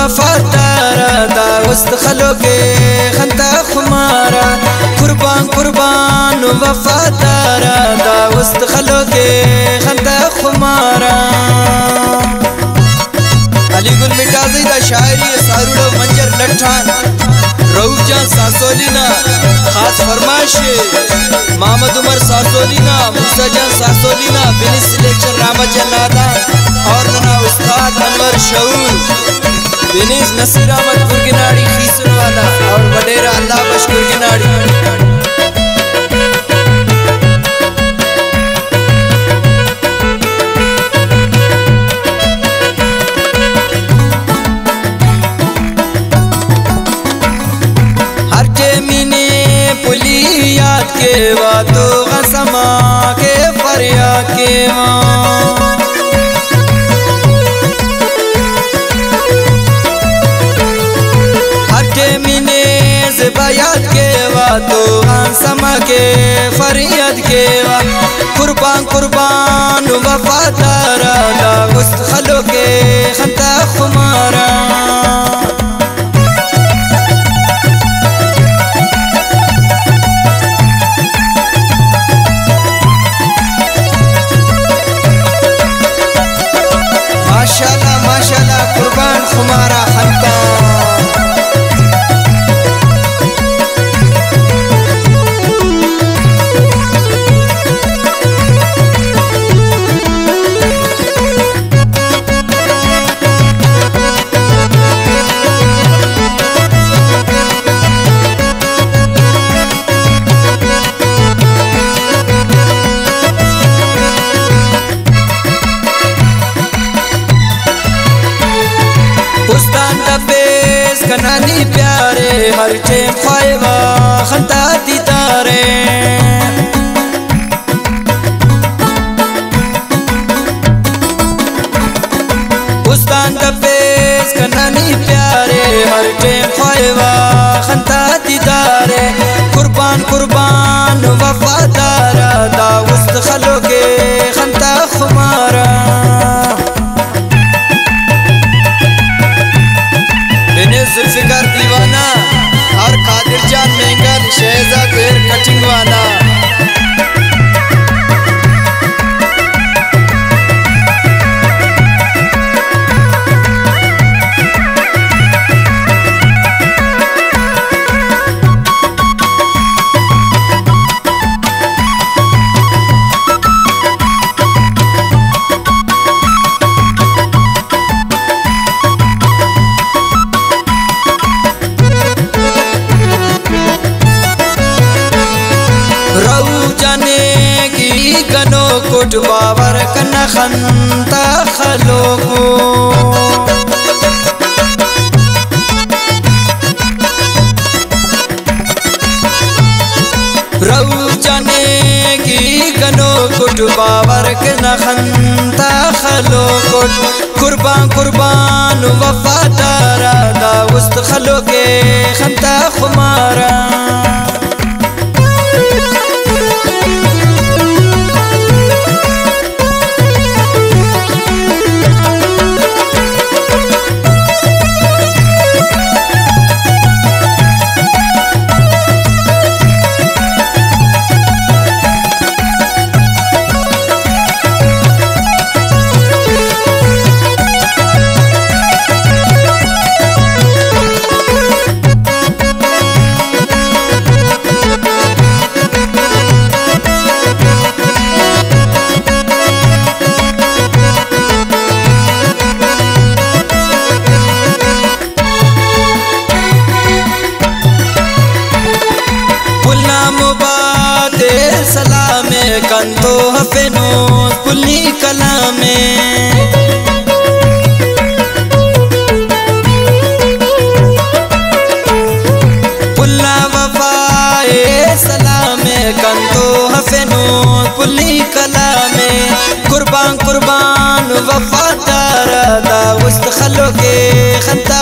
वफादारा दा वस्त खलो के खंता खुमारा कुर्बान कुर्बान वफादारा दा वस्त खलो के खंता खुमारा अली गुल मिटाजी दा शायरी सारुड़ो मंजर लठान रऊजान सासोलीना खास फरमाइश मोहम्मद उमर सासोलीना मूसा जान सासोलीना बिनी सिलेक्शन रामा जन्नादा और मना उस्ताद अनवर शऊर बिनीस नसीर अहमद कुर्गिनाड़ी खीसन वाला और वडेरा अल्लाह बश कुर्गिनाड़ी याद के वातो गसमा के फरिया के हटे मिने ज़िबायात के वातो गसमा के फरियाद के कुर्बान कुर्बान वफादारा दा गुस्त खलो के खंता खुमारा माशाल्लाह माशाल्लाह कुर्बान खुमारा खंता कनानी प्यारे हर टेम ख्वाइबा खंता दीदारे उस्तान दबेस कनानी प्यारे हर टेम ख्वाइबा खंता दीदारे कुर्बान कुर्बान वफादारा दा उस्त खलो के खंता खुमारा जुल्फिकार दीवाना और कादिर जान मेंगल शहजाद हेयर कटिंग वाला कुट बाबर कन्ना खंता खलो को रऊ जाने की गनो कुट बाबर कन्ना खंता खलो कुट कुर्बान कुर्बान वफादारा दा उस्त खलो के खंता खुमारा कंतो हफेनो पुली कलामे पुल्ला वफाए सलामे कंतो हफेनो पुली कलामे कुर्बान कुर्बान वफादारा दा उस्त खलो के खंता